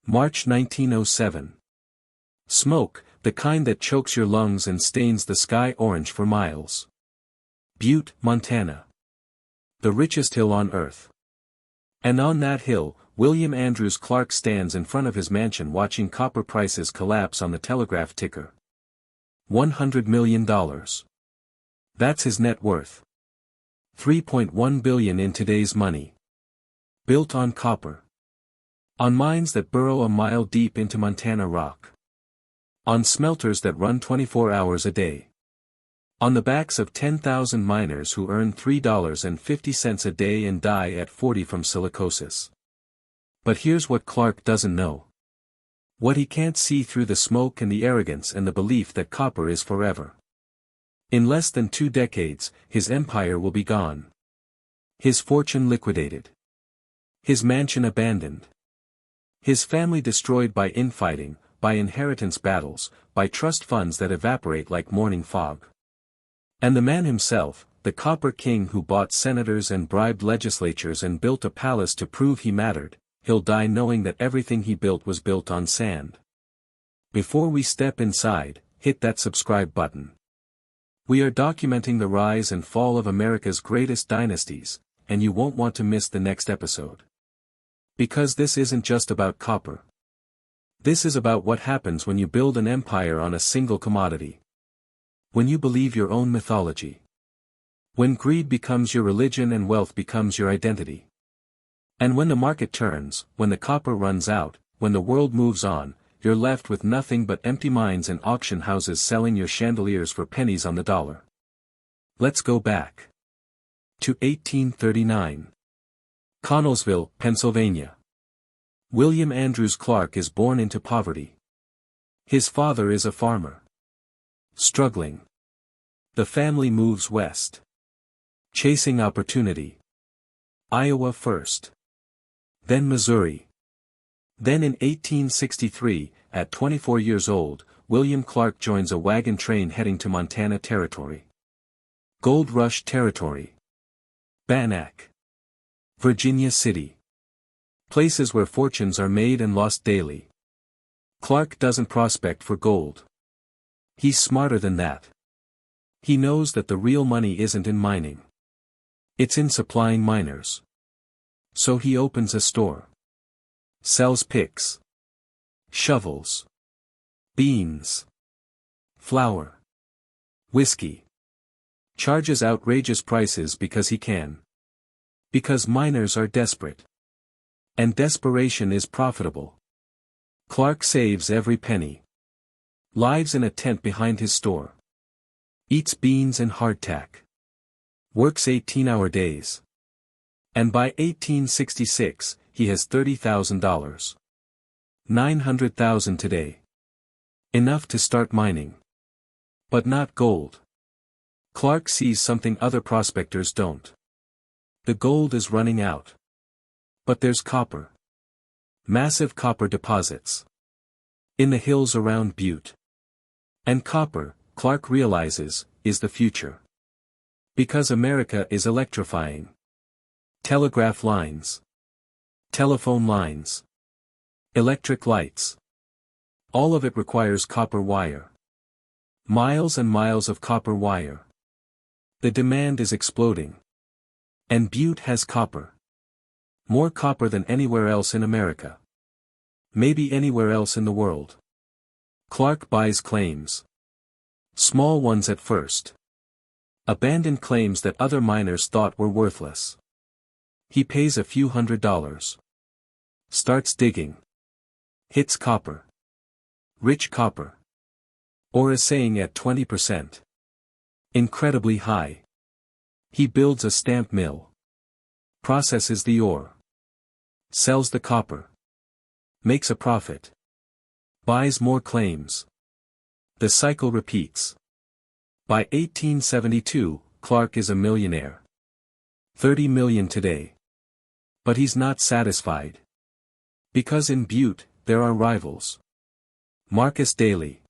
March 1907. Smoke, the kind that chokes your lungs and stains the sky orange for miles. Butte, Montana. The richest hill on earth. And on that hill, William Andrews Clark stands in front of his mansion watching copper prices collapse on the telegraph ticker. $100 million. That's his net worth. $3.1 billion in today's money. Built on copper. On mines that burrow a mile deep into Montana rock. On smelters that run 24 hours a day. On the backs of 10,000 miners who earn $3.50 a day and die at 40 from silicosis. But here's what Clark doesn't know. What he can't see through the smoke and the arrogance and the belief that copper is forever. In less than 2 decades, his empire will be gone. His fortune liquidated. His mansion abandoned. His family destroyed by infighting, by inheritance battles, by trust funds that evaporate like morning fog. And the man himself, the copper king who bought senators and bribed legislatures and built a palace to prove he mattered, he'll die knowing that everything he built was built on sand. Before we step inside, hit that subscribe button. We are documenting the rise and fall of America's greatest dynasties, and you won't want to miss the next episode. Because this isn't just about copper. This is about what happens when you build an empire on a single commodity. When you believe your own mythology. When greed becomes your religion and wealth becomes your identity. And when the market turns, when the copper runs out, when the world moves on, you're left with nothing but empty mines and auction houses selling your chandeliers for pennies on the dollar. Let's go back. To 1839. Connellsville, Pennsylvania. William Andrews Clark is born into poverty. His father is a farmer. Struggling. The family moves west. Chasing opportunity. Iowa first. Then Missouri. Then in 1863, at 24 years old, William Clark joins a wagon train heading to Montana Territory. Gold Rush Territory. Bannack. Virginia City. Places where fortunes are made and lost daily. Clark doesn't prospect for gold. He's smarter than that. He knows that the real money isn't in mining. It's in supplying miners. So he opens a store. Sells picks. Shovels. Beans. Flour. Whiskey. Charges outrageous prices because he can. Because miners are desperate. And desperation is profitable. Clark saves every penny. Lives in a tent behind his store. Eats beans and hardtack. Works 18-hour days. And by 1866, he has $30,000. $900,000 today. Enough to start mining. But not gold. Clark sees something other prospectors don't. The gold is running out. But there's copper. Massive copper deposits. In the hills around Butte. And copper, Clark realizes, is the future. Because America is electrifying. Telegraph lines. Telephone lines. Electric lights. All of it requires copper wire. Miles and miles of copper wire. The demand is exploding. And Butte has copper. More copper than anywhere else in America. Maybe anywhere else in the world. Clark buys claims. Small ones at first. Abandoned claims that other miners thought were worthless. He pays a few $100s. Starts digging. Hits copper. Rich copper. Or assaying at 20%. Incredibly high. He builds a stamp mill. Processes the ore. Sells the copper. Makes a profit. Buys more claims. The cycle repeats. By 1872, Clark is a millionaire. $30 million today. But he's not satisfied. Because in Butte, there are rivals. Marcus Daly.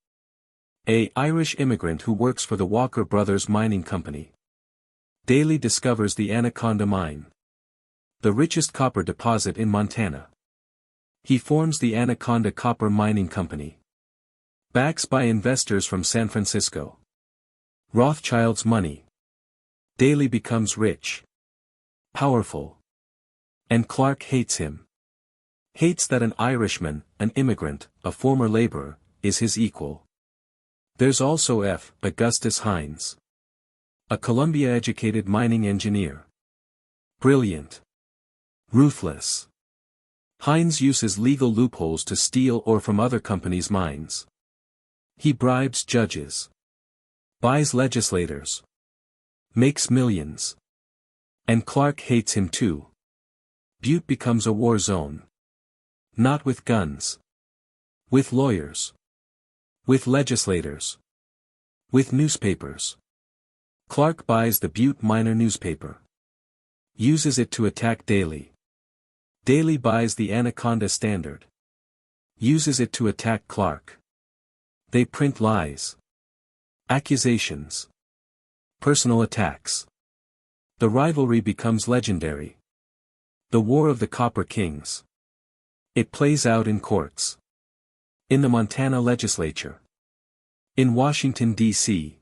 An Irish immigrant who works for the Walker Brothers Mining Company. Daly discovers the Anaconda Mine. The richest copper deposit in Montana. He forms the Anaconda Copper Mining Company. Backs by investors from San Francisco. Rothschild's money. Daly becomes rich. Powerful. And Clark hates him. Hates that an Irishman, an immigrant, a former laborer, is his equal. There's also Augustus Heinze. A Columbia-educated mining engineer. Brilliant. Ruthless. Heinze uses legal loopholes to steal ore from other companies' mines. He bribes judges. Buys legislators. Makes millions. And Clark hates him too. Butte becomes a war zone. Not with guns. With lawyers. With legislators. With newspapers. Clark buys the Butte Miner newspaper. Uses it to attack Daly. Daly buys the Anaconda Standard. Uses it to attack Clark. They print lies. Accusations. Personal attacks. The rivalry becomes legendary. The War of the Copper Kings. It plays out in courts. In the Montana legislature. In Washington, D.C.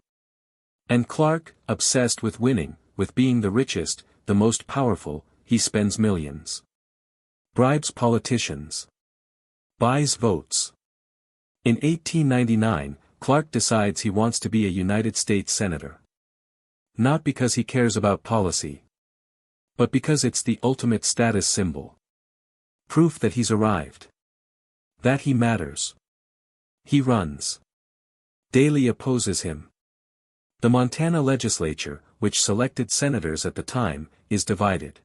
And Clark, obsessed with winning, with being the richest, the most powerful, he spends millions. Bribes politicians. Buys votes. In 1899, Clark decides he wants to be a United States Senator. Not because he cares about policy. But because it's the ultimate status symbol. Proof that he's arrived. That he matters. He runs. Daly opposes him. The Montana legislature, which selected senators at the time, is divided.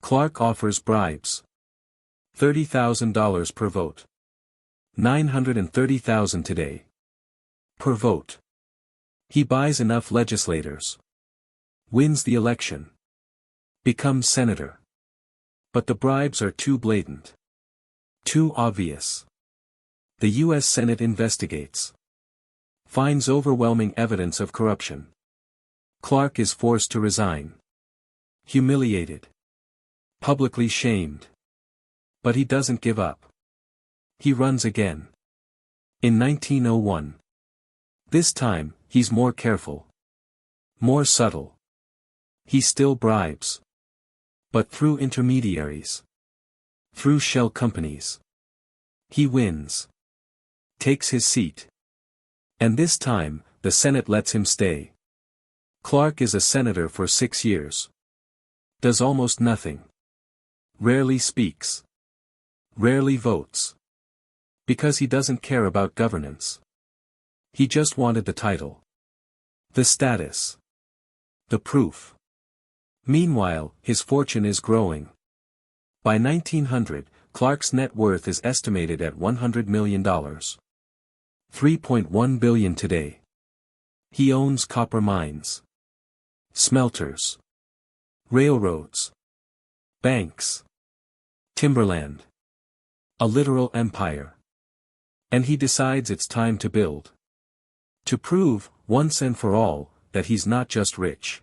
Clark offers bribes. $30,000 per vote. $930,000 today. Per vote. He buys enough legislators. Wins the election. Becomes senator. But the bribes are too blatant. Too obvious. The U.S. Senate investigates. Finds overwhelming evidence of corruption. Clark is forced to resign. Humiliated. Publicly shamed. But he doesn't give up. He runs again. In 1901. This time, he's more careful. More subtle. He still bribes. But through intermediaries. Through shell companies. He wins. Takes his seat. And this time, the Senate lets him stay. Clark is a senator for 6 years. Does almost nothing. Rarely speaks. Rarely votes. Because he doesn't care about governance. He just wanted the title. The status. The proof. Meanwhile, his fortune is growing. By 1900, Clark's net worth is estimated at $100 million. $3.1 billion today. He owns copper mines. Smelters. Railroads. Banks. Timberland. A literal empire. And he decides it's time to build. To prove, once and for all, that he's not just rich.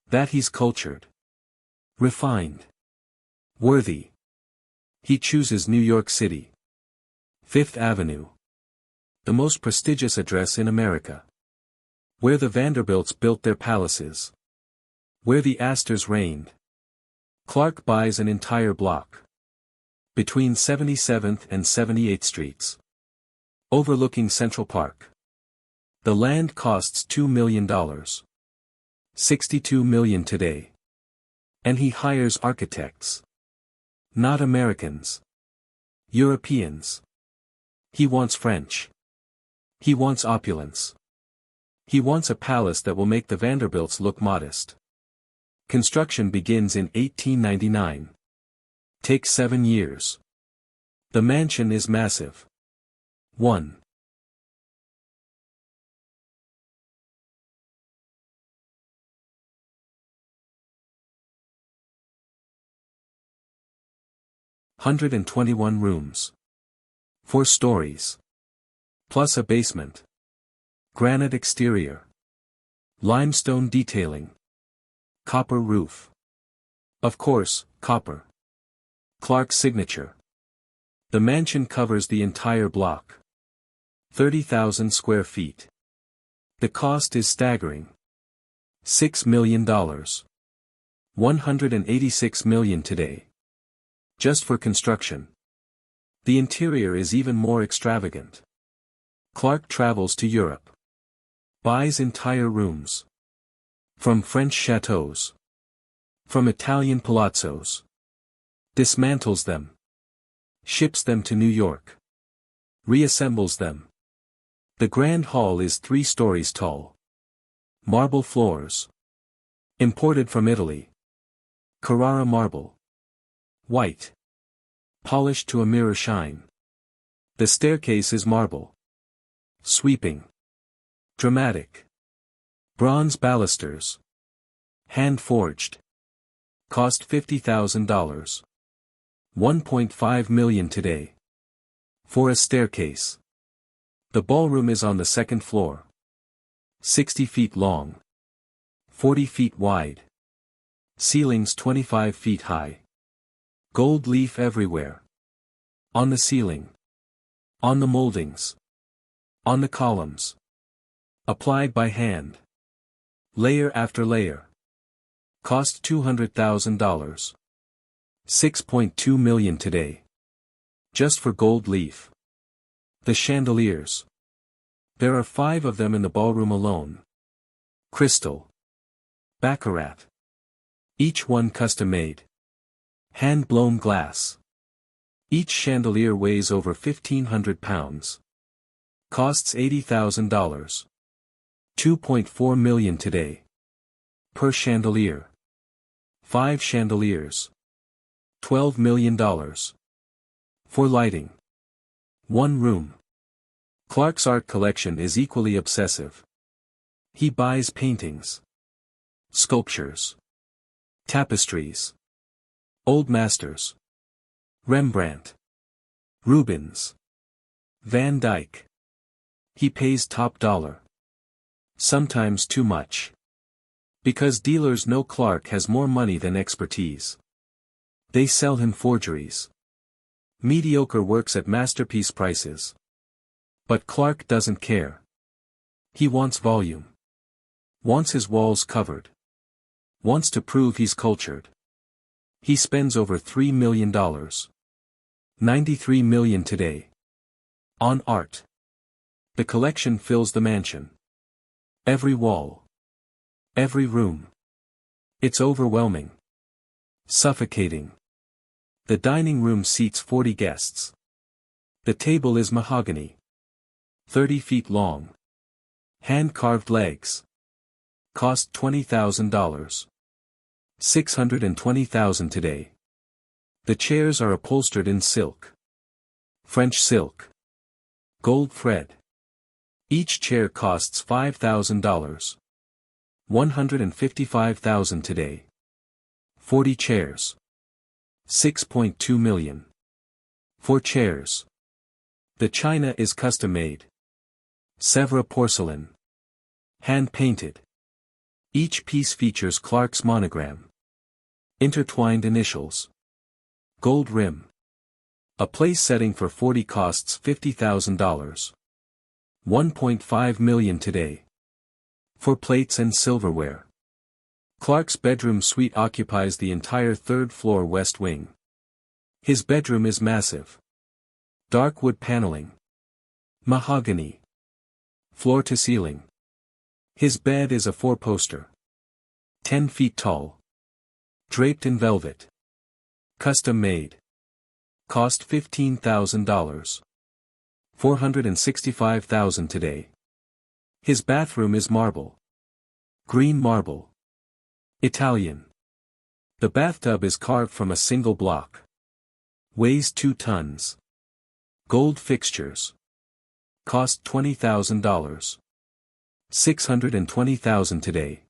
That he's cultured. Refined. Worthy. He chooses New York City. Fifth Avenue. The most prestigious address in America. Where the Vanderbilts built their palaces. Where the Astors reigned. Clark buys an entire block. Between 77th and 78th Streets. Overlooking Central Park. The land costs $2 million. $62 million today. And he hires architects. Not Americans. Europeans. He wants French. He wants opulence. He wants a palace that will make the Vanderbilts look modest. Construction begins in 1899. Takes 7 years. The mansion is massive. 1. $121 rooms. 4 stories. Plus a basement. Granite exterior. Limestone detailing. Copper roof. Of course, copper. Clark's signature. The mansion covers the entire block. 30,000 square feet. The cost is staggering. $6 million. $186 million today. Just for construction. The interior is even more extravagant. Clark travels to Europe. Buys entire rooms. From French chateaux. From Italian palazzos. Dismantles them. Ships them to New York. Reassembles them. The Grand Hall is 3 stories tall. Marble floors. Imported from Italy. Carrara marble. White. Polished to a mirror shine. The staircase is marble. Sweeping. Dramatic. Bronze balusters. Hand-forged. Cost $50,000. $1.5 million today. For a staircase. The ballroom is on the 2nd floor. 60 feet long. 40 feet wide. Ceilings 25 feet high. Gold leaf everywhere. On the ceiling. On the moldings. On the columns. Applied by hand. Layer after layer. Cost $200,000. $6.2 million today. Just for gold leaf. The chandeliers. There are 5 of them in the ballroom alone. Crystal. Baccarat. Each one custom-made. Hand-blown glass. Each chandelier weighs over 1,500 pounds. Costs $80,000. $2.4 million today. Per chandelier. 5 chandeliers. $12 million. For lighting. 1 room. Clark's art collection is equally obsessive. He buys paintings. Sculptures. Tapestries. Old masters. Rembrandt. Rubens. Van Dyck. He pays top dollar. Sometimes too much. Because dealers know Clark has more money than expertise. They sell him forgeries. Mediocre works at masterpiece prices. But Clark doesn't care. He wants volume. Wants his walls covered. Wants to prove he's cultured. He spends over $3 million. $93 million today. On art. The collection fills the mansion. Every wall. Every room. It's overwhelming. Suffocating. The dining room seats 40 guests. The table is mahogany. 30 feet long. Hand-carved legs. Cost $20,000. $620,000 today. The chairs are upholstered in silk. French silk. Gold thread. Each chair costs $5,000. $155,000 today. 40 chairs. $6.2 million. 4 chairs. The china is custom-made. Sèvres porcelain. Hand-painted. Each piece features Clark's monogram. Intertwined initials. Gold rim. A place setting for 40 costs $50,000. $1.5 million today. For plates and silverware. Clark's bedroom suite occupies the entire 3rd floor west wing. His bedroom is massive. Dark wood paneling. Mahogany. Floor to ceiling. His bed is a 4-poster. 10 feet tall. Draped in velvet. Custom made. Cost $15,000. $465,000 today. His bathroom is marble. Green marble. Italian. The bathtub is carved from a single block. Weighs 2 tons. Gold fixtures. Cost $20,000. $620,000 today.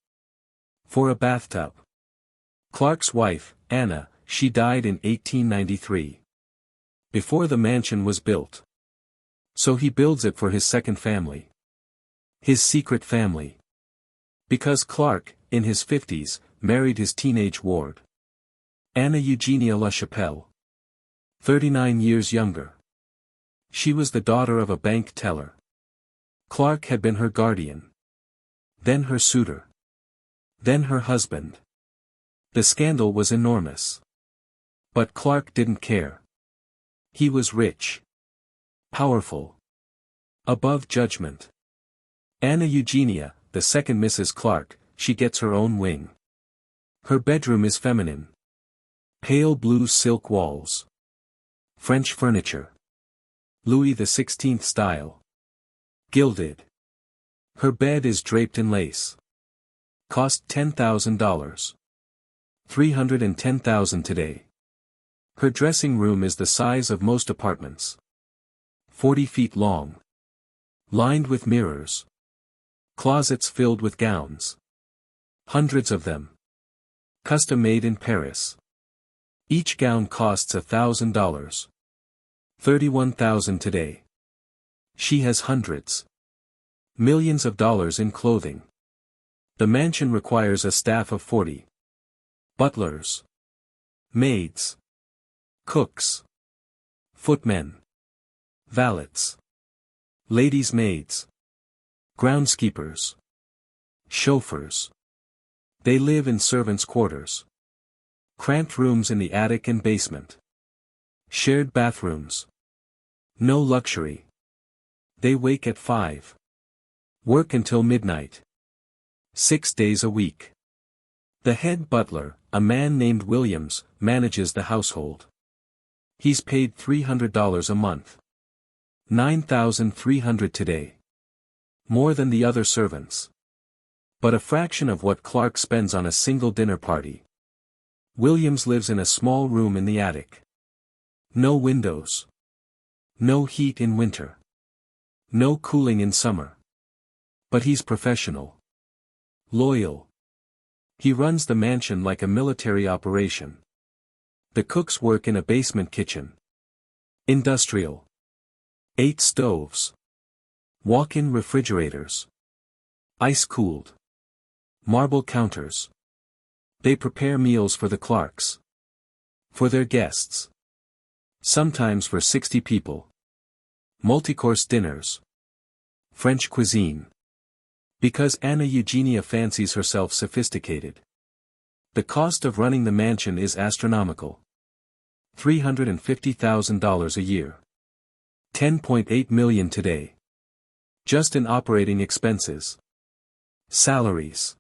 For a bathtub. Clark's wife, Anna, she died in 1893. Before the mansion was built. So he builds it for his second family. His secret family. Because Clark, in his 50s, married his teenage ward. Anna Eugenia LaChapelle. 39 years younger. She was the daughter of a bank teller. Clark had been her guardian. Then her suitor. Then her husband. The scandal was enormous. But Clark didn't care. He was rich. Powerful. Above judgment. Anna Eugenia, the second Mrs. Clark, she gets her own wing. Her bedroom is feminine. Pale blue silk walls. French furniture. Louis XVI style. Gilded. Her bed is draped in lace. Cost $10,000. $310,000 today. Her dressing room is the size of most apartments. 40 feet long. Lined with mirrors. Closets filled with gowns. Hundreds of them. Custom made in Paris. Each gown costs $1,000. $31,000 today. She has hundreds. Millions of dollars in clothing. The mansion requires a staff of 40. Butlers. Maids. Cooks. Footmen. Valets. Ladies' maids. Groundskeepers. Chauffeurs. They live in servants' quarters. Cramped rooms in the attic and basement. Shared bathrooms. No luxury. They wake at 5. Work until midnight. 6 days a week. The head butler, a man named Williams, manages the household. He's paid $300 a month. $9,300 today. More than the other servants. But a fraction of what Clark spends on a single dinner party. Williams lives in a small room in the attic. No windows. No heat in winter. No cooling in summer. But he's professional. Loyal. He runs the mansion like a military operation. The cooks work in a basement kitchen. Industrial. 8 stoves. Walk-in refrigerators. Ice-cooled. Marble counters. They prepare meals for the Clarks. For their guests. Sometimes for 60 people. Multi-course dinners. French cuisine. Because Anna Eugenia fancies herself sophisticated. The cost of running the mansion is astronomical. $350,000 a year. $10.8 million today. Just in operating expenses. Salaries.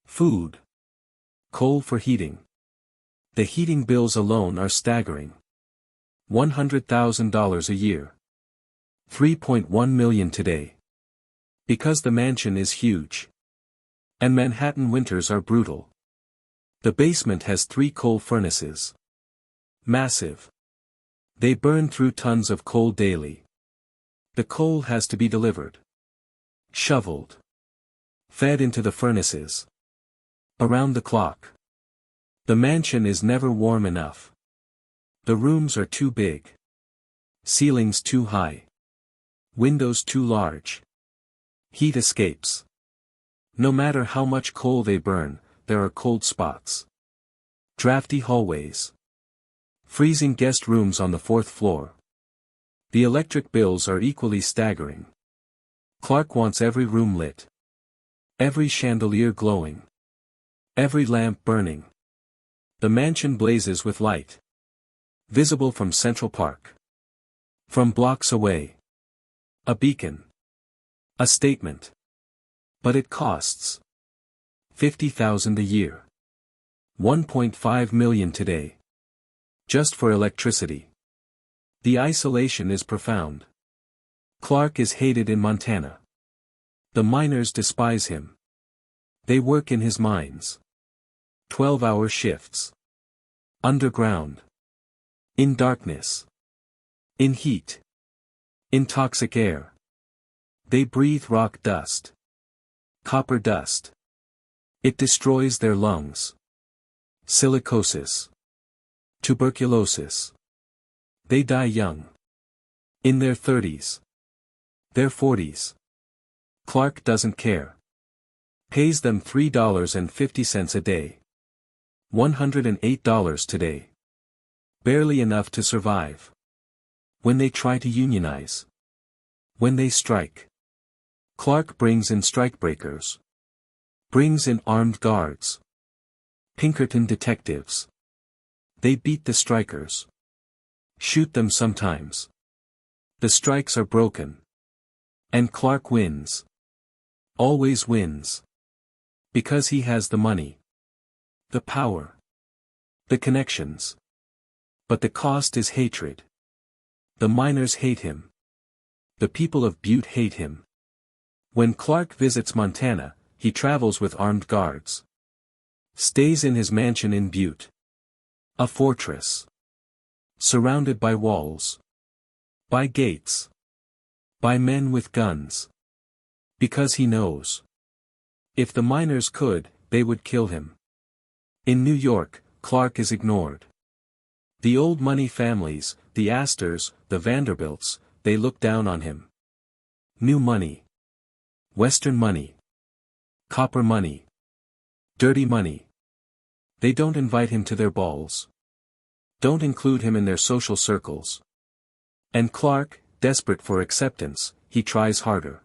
Food. Coal for heating. The heating bills alone are staggering. $100,000 a year. $3.1 million today. Because the mansion is huge. And Manhattan winters are brutal. The basement has 3 coal furnaces. Massive. They burn through tons of coal daily. The coal has to be delivered. Shoveled. Fed into the furnaces. Around the clock. The mansion is never warm enough. The rooms are too big. Ceilings too high. Windows too large. Heat escapes. No matter how much coal they burn, there are cold spots. Drafty hallways. Freezing guest rooms on the 4th floor. The electric bills are equally staggering. Clark wants every room lit. Every chandelier glowing. Every lamp burning. The mansion blazes with light. Visible from Central Park. From blocks away. A beacon. A statement. But it costs $50,000 a year. $1.5 million today. Just for electricity. The isolation is profound. Clark is hated in Montana. The miners despise him. They work in his mines. 12-hour shifts. Underground. In darkness. In heat. In toxic air. They breathe rock dust. Copper dust. It destroys their lungs. Silicosis. Tuberculosis. They die young. In their 30s. Their 40s. Clark doesn't care. Pays them $3.50 a day. $108 today. Barely enough to survive. When they try to unionize. When they strike. Clark brings in strikebreakers. Brings in armed guards. Pinkerton detectives. They beat the strikers. Shoot them sometimes. The strikes are broken. And Clark wins. Always wins. Because he has the money. The power. The connections. But the cost is hatred. The miners hate him. The people of Butte hate him. When Clark visits Montana, he travels with armed guards. Stays in his mansion in Butte. A fortress. Surrounded by walls. By gates. By men with guns. Because he knows. If the miners could, they would kill him. In New York, Clark is ignored. The old money families, the Astors, the Vanderbilts, they look down on him. New money. Western money. Copper money. Dirty money. They don't invite him to their balls. Don't include him in their social circles. And Clark, desperate for acceptance, he tries harder.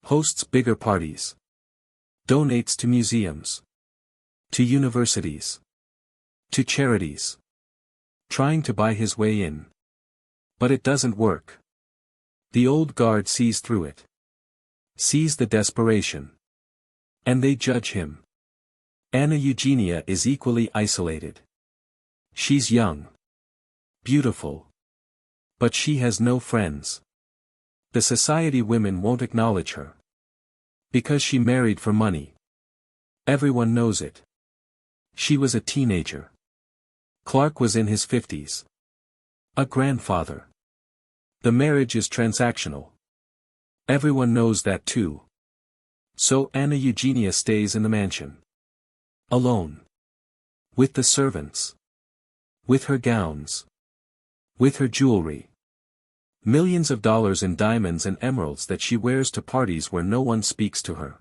Hosts bigger parties. Donates to museums. To universities. To charities. Trying to buy his way in. But it doesn't work. The old guard sees through it. Sees the desperation. And they judge him. Anna Eugenia is equally isolated. She's young. Beautiful. But she has no friends. The society women won't acknowledge her. Because she married for money. Everyone knows it. She was a teenager. Clark was in his 50s. A grandfather. The marriage is transactional. Everyone knows that too. So Anna Eugenia stays in the mansion. Alone. With the servants. With her gowns. With her jewelry. Millions of dollars in diamonds and emeralds that she wears to parties where no one speaks to her.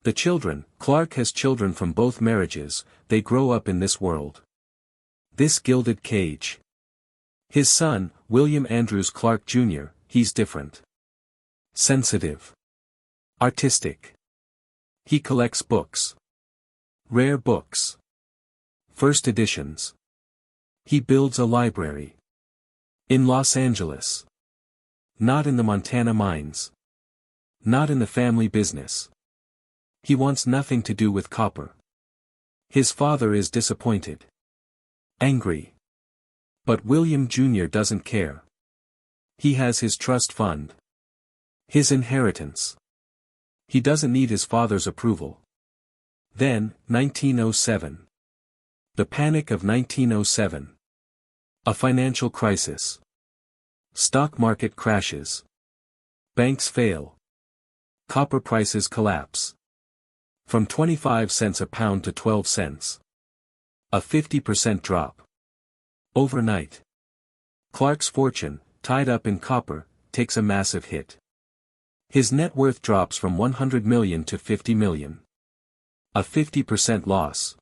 The children, Clark has children from both marriages, they grow up in this world. This gilded cage. His son, William Andrews Clark Jr., he's different. Sensitive. Artistic. He collects books. Rare books. First editions. He builds a library. In Los Angeles. Not in the Montana mines. Not in the family business. He wants nothing to do with copper. His father is disappointed. Angry. But William Jr. doesn't care. He has his trust fund. His inheritance. He doesn't need his father's approval. Then, 1907. The panic of 1907. A financial crisis. Stock market crashes. Banks fail. Copper prices collapse. From 25 cents a pound to 12 cents. A 50% drop. Overnight. Clark's fortune, tied up in copper, takes a massive hit. His net worth drops from 100 million to 50 million. A 50% loss.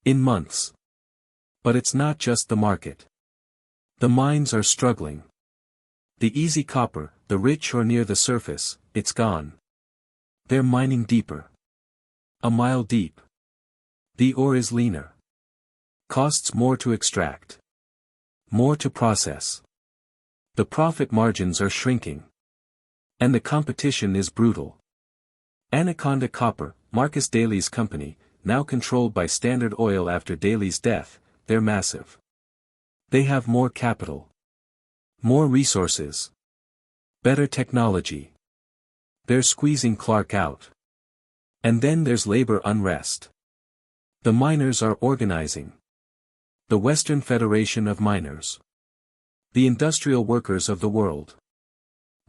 In months. But it's not just the market. The mines are struggling. The easy copper, the rich or near the surface, it's gone. They're mining deeper. A mile deep. The ore is leaner. Costs more to extract. More to process. The profit margins are shrinking. And the competition is brutal. Anaconda Copper, Marcus Daly's company, now controlled by Standard Oil after Daly's death, they're massive. They have more capital. More resources. Better technology. They're squeezing Clark out. And then there's labor unrest. The miners are organizing. The Western Federation of Miners. The industrial workers of the world.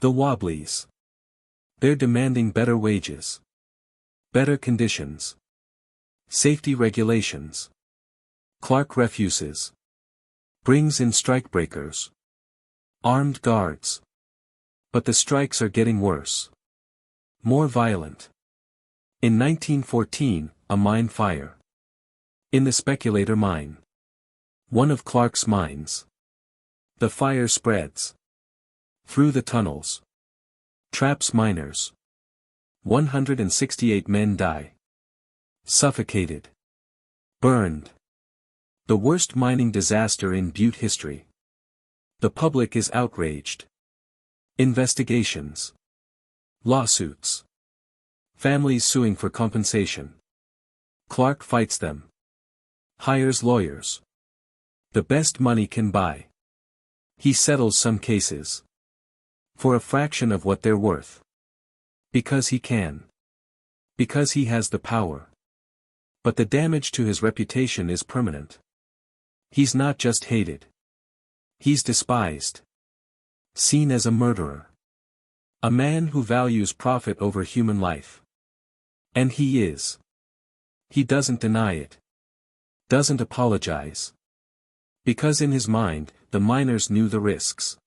The Wobblies. They're demanding better wages. Better conditions. Safety regulations. Clark refuses. Brings in strikebreakers. Armed guards. But the strikes are getting worse. More violent. In 1914, a mine fire. In the Speculator Mine. One of Clark's mines. The fire spreads. Through the tunnels. Traps miners. 168 men die. Suffocated. Burned. The worst mining disaster in Butte history. The public is outraged. Investigations. Lawsuits. Families suing for compensation. Clark fights them. Hires lawyers. The best money can buy. He settles some cases. For a fraction of what they're worth. Because he can. Because he has the power. But the damage to his reputation is permanent. He's not just hated. He's despised. Seen as a murderer. A man who values profit over human life. And he is. He doesn't deny it. Doesn't apologize. Because in his mind, the miners knew the risks.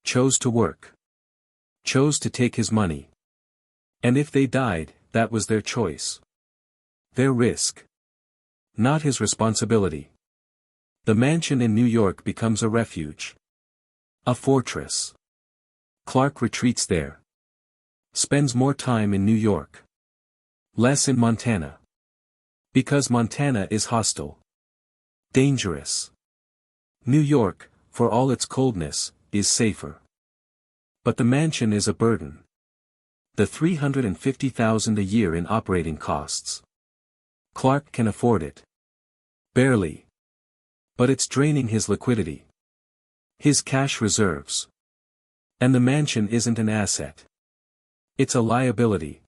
Chose to work. Chose to take his money. And if they died, that was their choice. Their risk. Not his responsibility. The mansion in New York becomes a refuge. A fortress. Clark retreats there. Spends more time in New York. Less in Montana. Because Montana is hostile. Dangerous. New York, for all its coldness, is safer. But the mansion is a burden. The $350,000 a year in operating costs. Clark can afford it. Barely. But it's draining his liquidity. His cash reserves. And the mansion isn't an asset. It's a liability.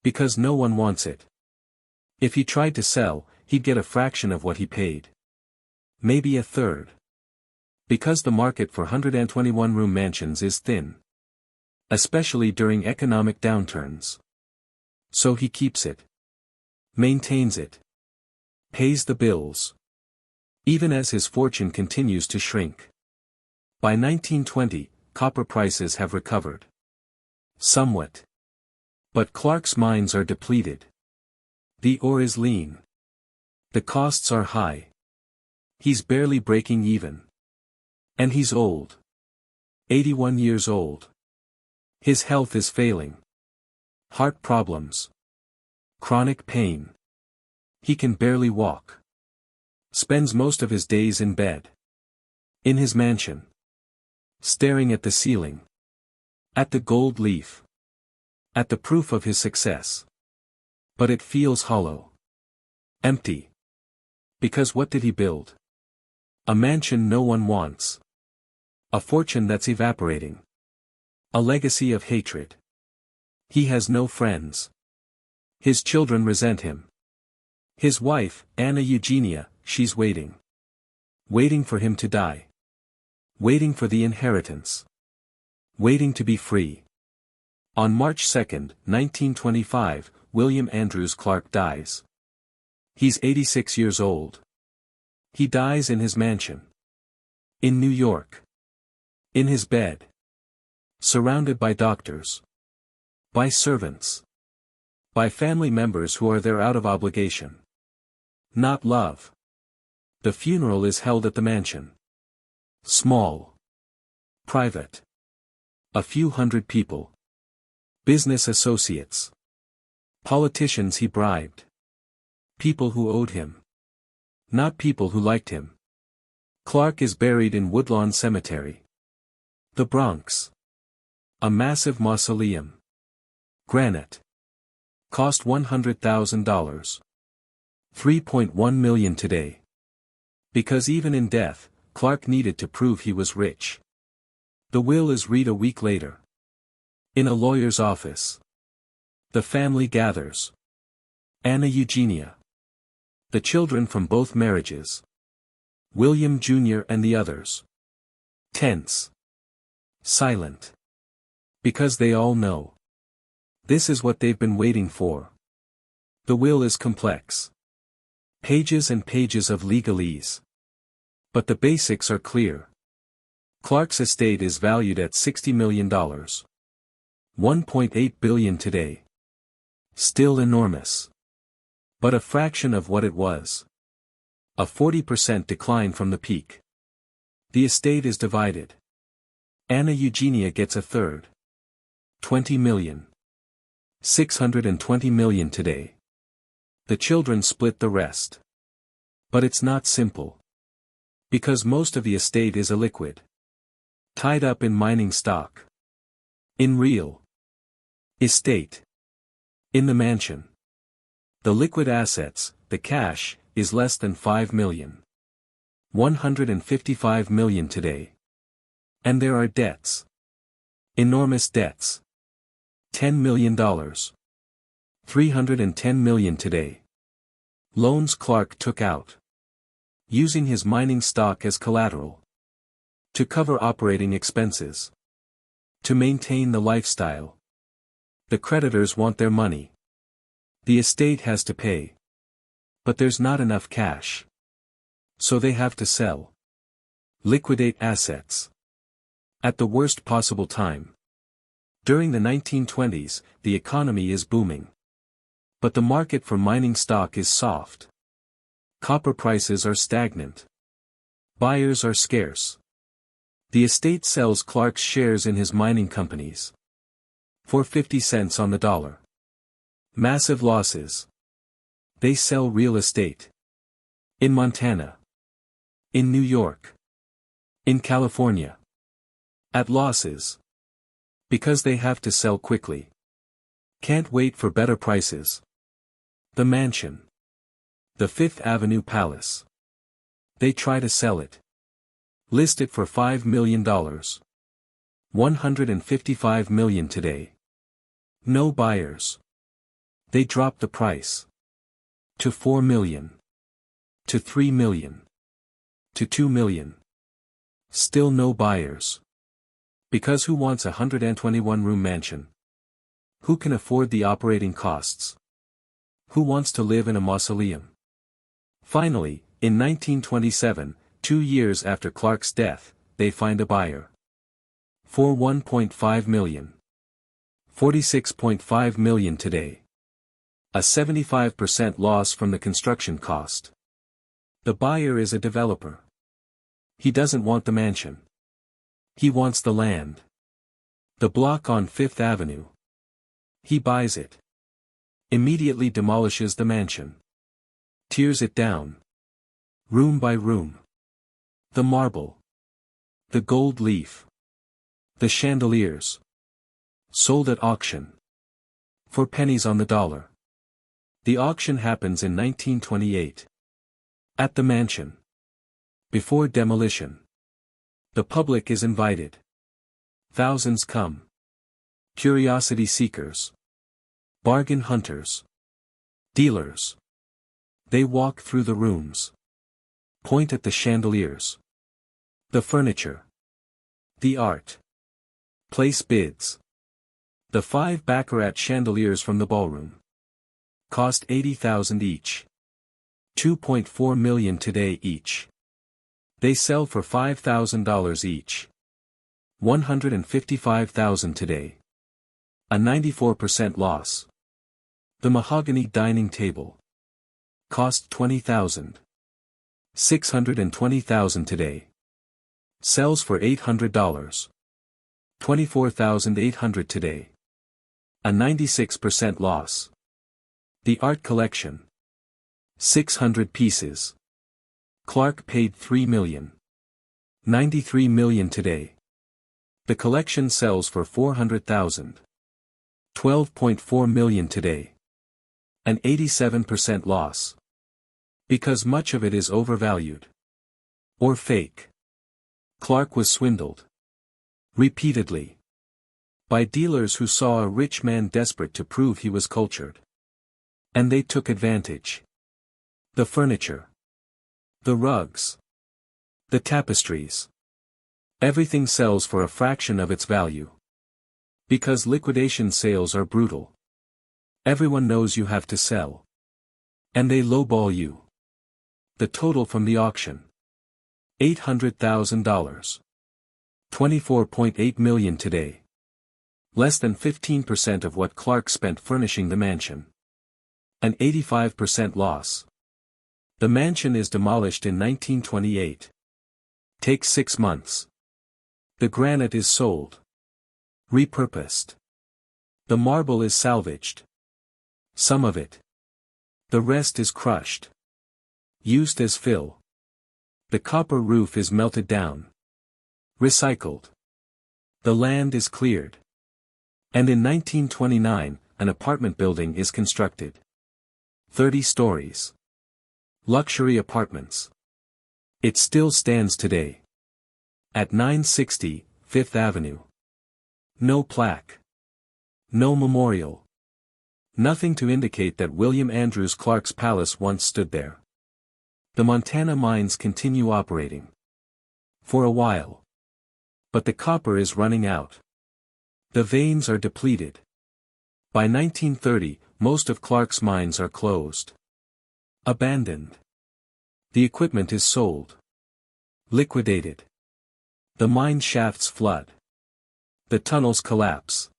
Because no one wants it. If he tried to sell, he'd get a fraction of what he paid. Maybe a third. Because the market for 121-room mansions is thin. Especially during economic downturns. So he keeps it. Maintains it. Pays the bills. Even as his fortune continues to shrink. By 1920, copper prices have recovered. Somewhat. But Clark's mines are depleted. The ore is lean. The costs are high. He's barely breaking even. And he's old. 81 years old. His health is failing. Heart problems. Chronic pain. He can barely walk. Spends most of his days in bed. In his mansion. Staring at the ceiling. At the gold leaf. At the proof of his success. But it feels hollow. Empty. Because what did he build? A mansion no one wants. A fortune that's evaporating. A legacy of hatred. He has no friends. His children resent him. His wife, Anna Eugenia, she's waiting. Waiting for him to die. Waiting for the inheritance. Waiting to be free. On March 2, 1925, William Andrews Clark dies. He's 86 years old. He dies in his mansion. In New York. In his bed. Surrounded by doctors. By servants. By family members who are there out of obligation. Not love. The funeral is held at the mansion. Small. Private. A few hundred people. Business associates. Politicians he bribed. People who owed him. Not people who liked him. Clark is buried in Woodlawn Cemetery. The Bronx. A massive mausoleum. Granite. Cost $100,000. $3.1 million today. Because even in death, Clark needed to prove he was rich. The will is read a week later. In a lawyer's office. The family gathers. Anna Eugenia. The children from both marriages. William Jr. and the others. Tense. Silent. Because they all know. This is what they've been waiting for. The will is complex. Pages and pages of legalese. But the basics are clear. Clark's estate is valued at $60 million. $1.8 billion today. Still enormous. But a fraction of what it was. A 40% decline from the peak. The estate is divided. Anna Eugenia gets a third. 20 million. 620 million today. The children split the rest. But it's not simple. Because most of the estate is illiquid. Tied up in mining stock. In real estate. In the mansion. The liquid assets, the cash, is less than 5 million. 155 million today. And there are debts. Enormous debts. $10 million. 310 million today. Loans Clark took out. Using his mining stock as collateral. To cover operating expenses. To maintain the lifestyle. The creditors want their money. The estate has to pay. But there's not enough cash. So they have to sell. Liquidate assets. At the worst possible time. During the 1920s, the economy is booming. But the market for mining stock is soft. Copper prices are stagnant. Buyers are scarce. The estate sells Clark's shares in his mining companies. For 50 cents on the dollar. Massive losses. They sell real estate. In Montana. In New York. In California. At losses. Because they have to sell quickly. Can't wait for better prices. The mansion. The Fifth Avenue Palace. They try to sell it. List it for $5 million. 155 million today. No buyers. They drop the price. To 4 million. To 3 million. To 2 million. Still no buyers. Because who wants a 121-room mansion? Who can afford the operating costs? Who wants to live in a mausoleum? Finally, in 1927, 2 years after Clark's death, they find a buyer. For 1.5 million. 46.5 million today. A 75% loss from the construction cost. The buyer is a developer. He doesn't want the mansion. He wants the land. The block on Fifth Avenue. He buys it. Immediately demolishes the mansion. Tears it down. Room by room. The marble. The gold leaf. The chandeliers. Sold at auction. For pennies on the dollar. The auction happens in 1928. At the mansion. Before demolition. The public is invited. Thousands come. Curiosity seekers. Bargain hunters. Dealers. They walk through the rooms. Point at the chandeliers. The furniture. The art. Place bids. The 5 baccarat chandeliers from the ballroom. Cost 80,000 each. 2.4 million today each. They sell for $5,000 each. 155,000 today. A 94% loss. The mahogany dining table. Cost 20,000. 620,000 today. Sells for $800. 24,800 today. A 96% loss. The art collection. 600 pieces. Clark paid $3 million. 93 million today. The collection sells for 400,000. 12.4 million today. An 87% loss. Because much of it is overvalued. Or fake. Clark was swindled. Repeatedly. By dealers who saw a rich man desperate to prove he was cultured. And they took advantage. The furniture. The rugs. The tapestries. Everything sells for a fraction of its value. Because liquidation sales are brutal. Everyone knows you have to sell. And they lowball you. The total from the auction. $800,000. 24.8 million today. Less than 15% of what Clark spent furnishing the mansion. An 85% loss. The mansion is demolished in 1928. Takes 6 months. The granite is sold. Repurposed. The marble is salvaged. Some of it. The rest is crushed. Used as fill. The copper roof is melted down. Recycled. The land is cleared. And in 1929, an apartment building is constructed. 30 stories. Luxury apartments. It still stands today. At 960, Fifth Avenue. No plaque. No memorial. Nothing to indicate that William Andrews Clark's palace once stood there. The Montana mines continue operating. For a while. But the copper is running out. The veins are depleted. By 1930, most of Clark's mines are closed. Abandoned. The equipment is sold. Liquidated. The mine shafts flood. The tunnels collapse.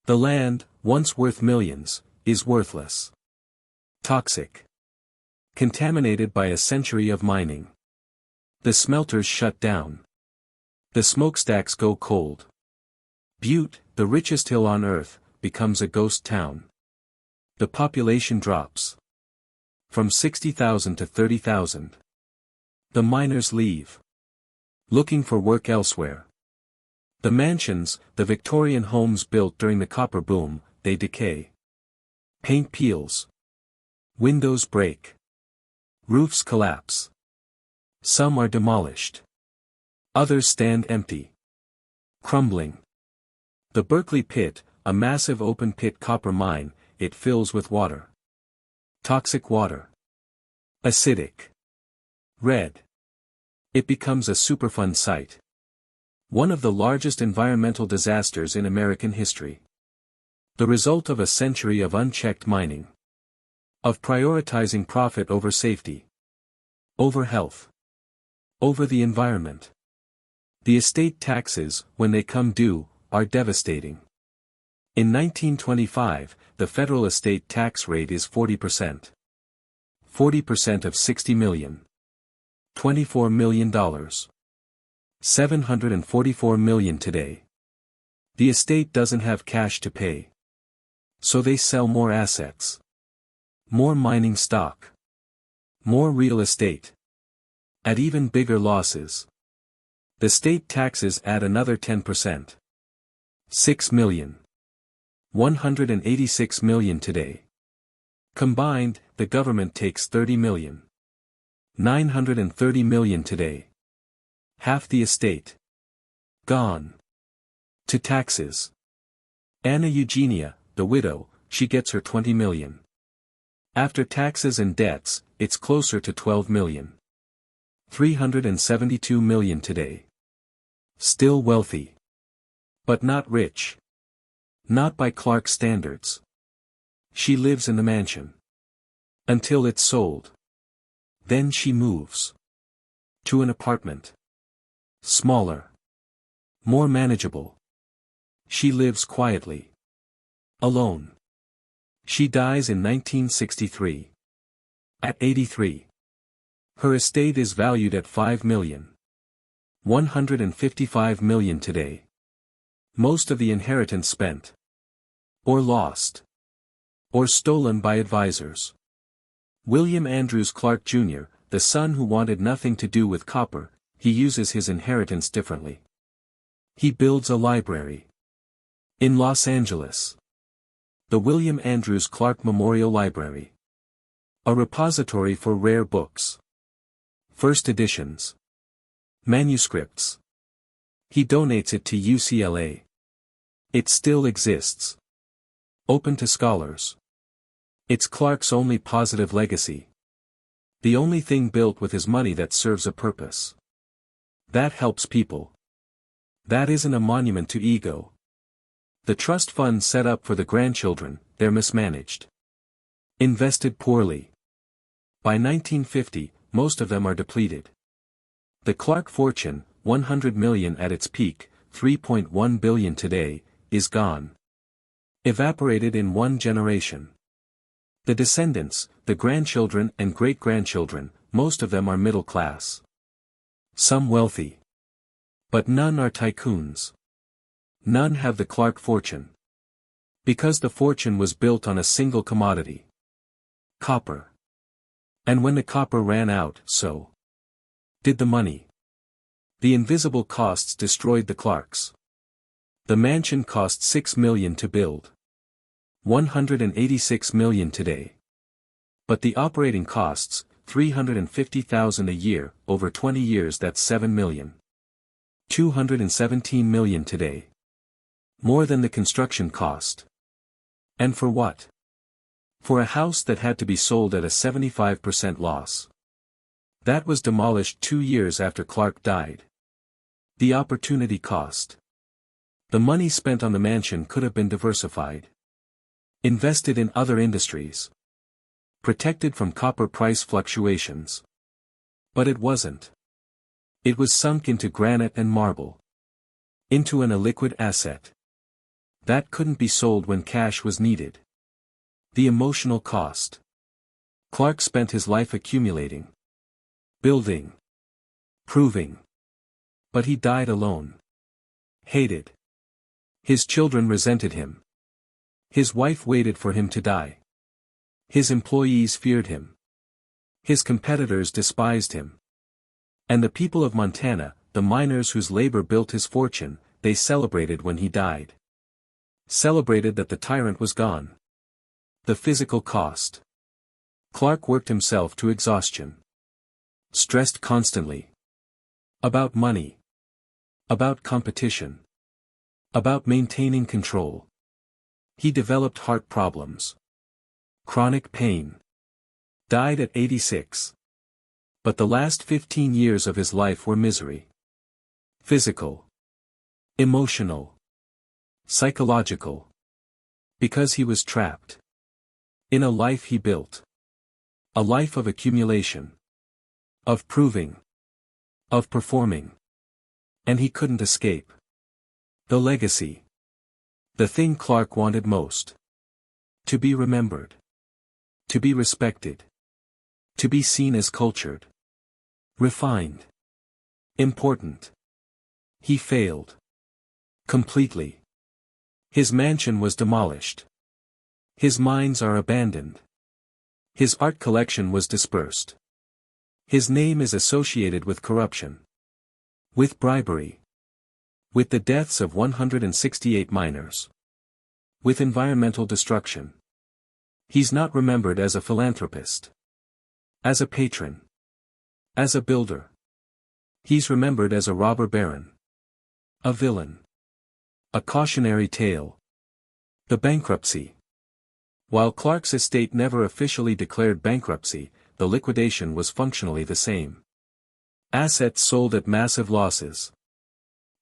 The land, once worth millions, is worthless. Toxic. Contaminated by a century of mining. The smelters shut down. The smokestacks go cold. Butte, the richest hill on earth, becomes a ghost town. The population drops. From 60,000 to 30,000. The miners leave. Looking for work elsewhere. The mansions, the Victorian homes built during the copper boom, they decay. Paint peels. Windows break. Roofs collapse. Some are demolished. Others stand empty. Crumbling. The Berkeley Pit, a massive open-pit copper mine, it fills with water. Toxic water. Acidic. Red. It becomes a Superfund site. One of the largest environmental disasters in American history. The result of a century of unchecked mining. Of prioritizing profit over safety. Over health. Over the environment. The estate taxes, when they come due, are devastating. In 1925, the federal estate tax rate is 40%. 40% of $60 million. $24 million. $744 million today. The estate doesn't have cash to pay. So they sell more assets. More mining stock. More real estate. At even bigger losses. The state taxes add another 10%. $6 million. $186 million today. Combined, the government takes $30 million. $930 million today. Half the estate. Gone. To taxes. Anna Eugenia, the widow, she gets her $20 million. After taxes and debts, it's closer to $12 million. $372 million today. Still wealthy. But not rich. Not by Clark's standards. She lives in the mansion. Until it's sold. Then she moves. To an apartment. Smaller. More manageable. She lives quietly. Alone. She dies in 1963. At 83. Her estate is valued at $5 million. $155 million today. Most of the inheritance spent. Or lost. Or stolen by advisors. William Andrews Clark Jr., the son who wanted nothing to do with copper, he uses his inheritance differently. He builds a library. In Los Angeles. The William Andrews Clark Memorial Library. A repository for rare books. First editions. Manuscripts. He donates it to UCLA. It still exists. Open to scholars. It's Clark's only positive legacy. The only thing built with his money that serves a purpose. That helps people. That isn't a monument to ego. The trust fund set up for the grandchildren, they're mismanaged. Invested poorly. By 1950, most of them are depleted. The Clark fortune, $100 million at its peak, $3.1 billion today, is gone. Evaporated in one generation. The descendants, the grandchildren and great-grandchildren, most of them are middle class. Some wealthy. But none are tycoons. None have the Clark fortune. Because the fortune was built on a single commodity. Copper. And when the copper ran out, so did the money. The invisible costs destroyed the Clarks. The mansion cost $6 million to build. $186 million today. But the operating costs, $350,000 a year, over 20 years that's $7 million. $217 million today. More than the construction cost. And for what? For a house that had to be sold at a 75% loss. That was demolished 2 years after Clark died. The opportunity cost. The money spent on the mansion could have been diversified. Invested in other industries. Protected from copper price fluctuations. But it wasn't. It was sunk into granite and marble. Into an illiquid asset. That couldn't be sold when cash was needed. The emotional cost. Clark spent his life accumulating. Building. Proving. But he died alone. Hated. His children resented him. His wife waited for him to die. His employees feared him. His competitors despised him. And the people of Montana, the miners whose labor built his fortune, they celebrated when he died. Celebrated that the tyrant was gone. The physical cost. Clark worked himself to exhaustion. Stressed constantly. About money. About competition. About maintaining control. He developed heart problems. Chronic pain. Died at 86. But the last 15 years of his life were misery. Physical. Emotional. Psychological. Because he was trapped. In a life he built. A life of accumulation. Of proving. Of performing. And he couldn't escape. The legacy. The thing Clark wanted most. To be remembered. To be respected. To be seen as cultured. Refined. Important. He failed. Completely. His mansion was demolished. His mines are abandoned. His art collection was dispersed. His name is associated with corruption. With bribery. With the deaths of 168 miners. With environmental destruction. He's not remembered as a philanthropist. As a patron. As a builder. He's remembered as a robber baron. A villain. A cautionary tale. The bankruptcy. While Clark's estate never officially declared bankruptcy, the liquidation was functionally the same. Assets sold at massive losses.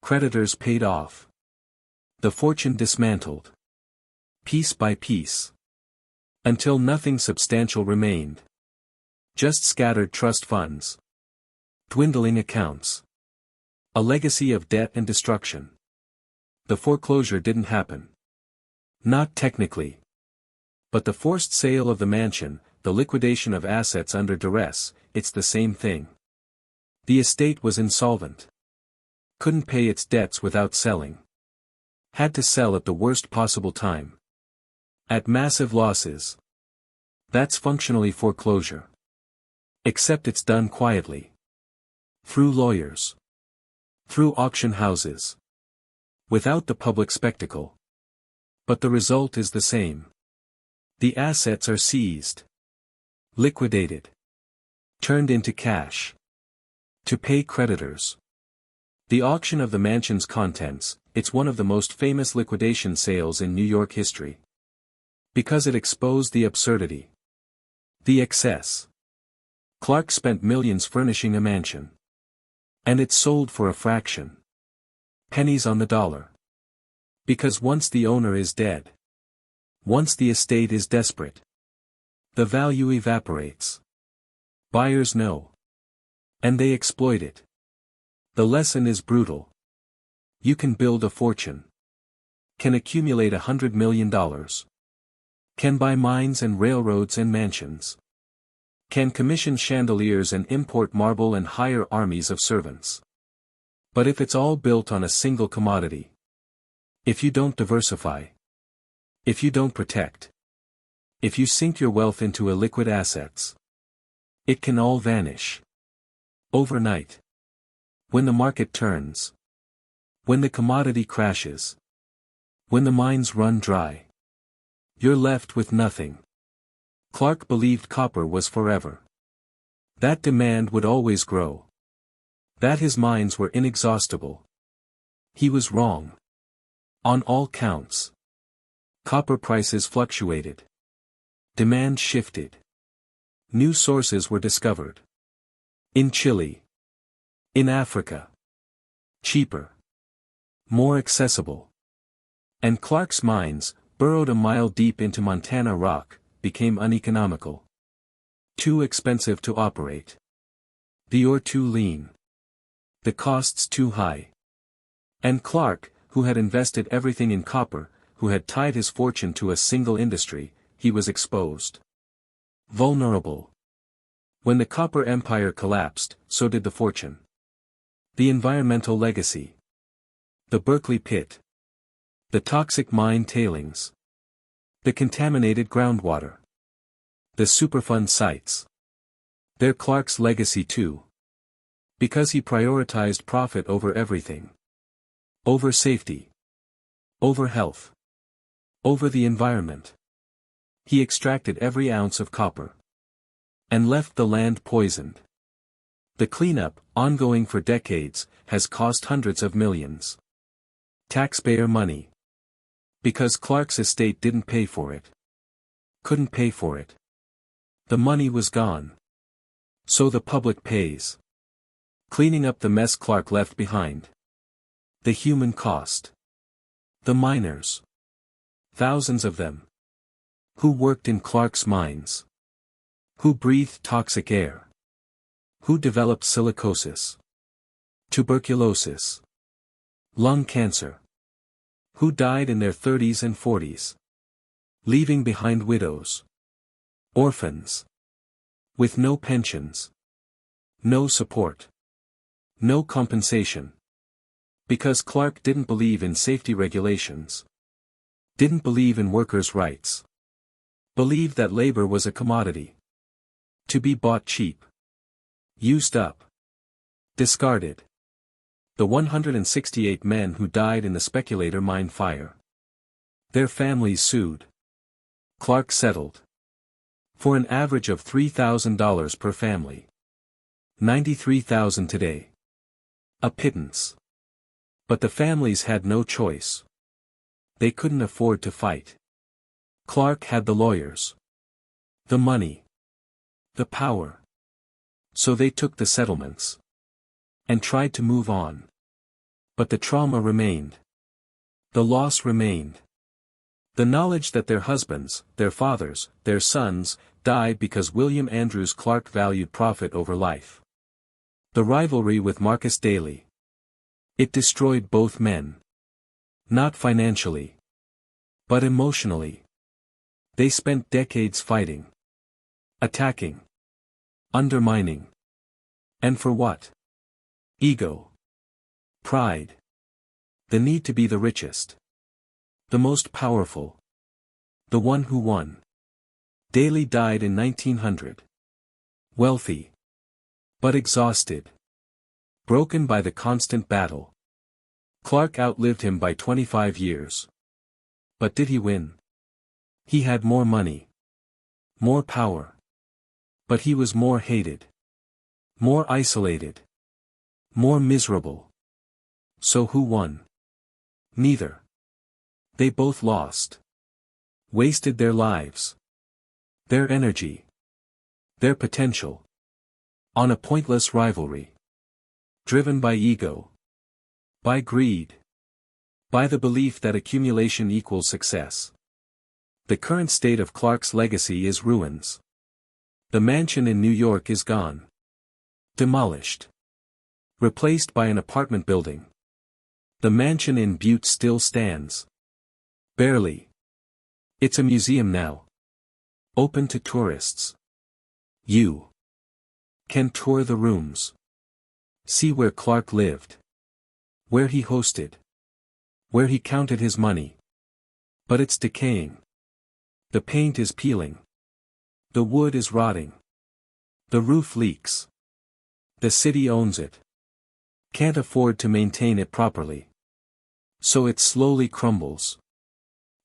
Creditors paid off. The fortune dismantled. Piece by piece. Until nothing substantial remained. Just scattered trust funds. Dwindling accounts. A legacy of debt and destruction. The foreclosure didn't happen. Not technically. But the forced sale of the mansion, the liquidation of assets under duress, it's the same thing. The estate was insolvent. Couldn't pay its debts without selling. Had to sell at the worst possible time. At massive losses. That's functionally foreclosure. Except it's done quietly. Through lawyers. Through auction houses. Without the public spectacle. But the result is the same. The assets are seized. Liquidated. Turned into cash. To pay creditors. The auction of the mansion's contents, it's one of the most famous liquidation sales in New York history. Because it exposed the absurdity. The excess. Clark spent millions furnishing a mansion. And it sold for a fraction. Pennies on the dollar. Because once the owner is dead. Once the estate is desperate. The value evaporates. Buyers know. And they exploit it. The lesson is brutal. You can build a fortune. Can accumulate $100 million. Can buy mines and railroads and mansions. Can commission chandeliers and import marble and hire armies of servants. But if it's all built on a single commodity, if you don't diversify, if you don't protect, if you sink your wealth into illiquid assets, it can all vanish. Overnight. When the market turns. When the commodity crashes. When the mines run dry. You're left with nothing. Clark believed copper was forever. That demand would always grow. That his mines were inexhaustible. He was wrong. On all counts. Copper prices fluctuated. Demand shifted. New sources were discovered. In Chile. In Africa. Cheaper. More accessible. And Clark's mines, burrowed a mile deep into Montana rock, became uneconomical. Too expensive to operate. The ore too lean. The costs too high. And Clark, who had invested everything in copper, who had tied his fortune to a single industry, he was exposed. Vulnerable. When the copper empire collapsed, so did the fortune. The environmental legacy. The Berkeley Pit. The toxic mine tailings. The contaminated groundwater. The Superfund sites. They're Clark's legacy too. Because he prioritized profit over everything. Over safety. Over health. Over the environment. He extracted every ounce of copper. And left the land poisoned. The cleanup, ongoing for decades, has cost hundreds of millions. Taxpayer money. Because Clark's estate didn't pay for it. Couldn't pay for it. The money was gone. So the public pays. Cleaning up the mess Clark left behind. The human cost. The miners. Thousands of them. Who worked in Clark's mines. Who breathed toxic air. Who developed silicosis. Tuberculosis. Lung cancer. Who died in their 30s and 40s. Leaving behind widows. Orphans. With no pensions. No support. No compensation. Because Clark didn't believe in safety regulations. Didn't believe in workers' rights. Believed that labor was a commodity. To be bought cheap. Used up. Discarded. The 168 men who died in the Speculator mine fire. Their families sued. Clark settled. For an average of $3,000 per family. $93,000 today. A pittance. But the families had no choice. They couldn't afford to fight. Clark had the lawyers. The money. The power. So they took the settlements. And tried to move on. But the trauma remained. The loss remained. The knowledge that their husbands, their fathers, their sons, died because William Andrews Clark valued profit over life. The rivalry with Marcus Daly. It destroyed both men. Not financially. But emotionally. They spent decades fighting. Attacking. Undermining. And for what? Ego. Pride. The need to be the richest. The most powerful. The one who won. Daly died in 1900. Wealthy. But exhausted. Broken by the constant battle. Clark outlived him by 25 years. But did he win? He had more money. More power. But he was more hated. More isolated. More miserable. So who won? Neither. They both lost. Wasted their lives. Their energy. Their potential. On a pointless rivalry. Driven by ego. By greed. By the belief that accumulation equals success. The current state of Clark's legacy is ruins. The mansion in New York is gone. Demolished. Replaced by an apartment building. The mansion in Butte still stands. Barely. It's a museum now. Open to tourists. You can tour the rooms. See where Clark lived. Where he hosted. Where he counted his money. But it's decaying. The paint is peeling. The wood is rotting. The roof leaks. The city owns it. Can't afford to maintain it properly. So it slowly crumbles.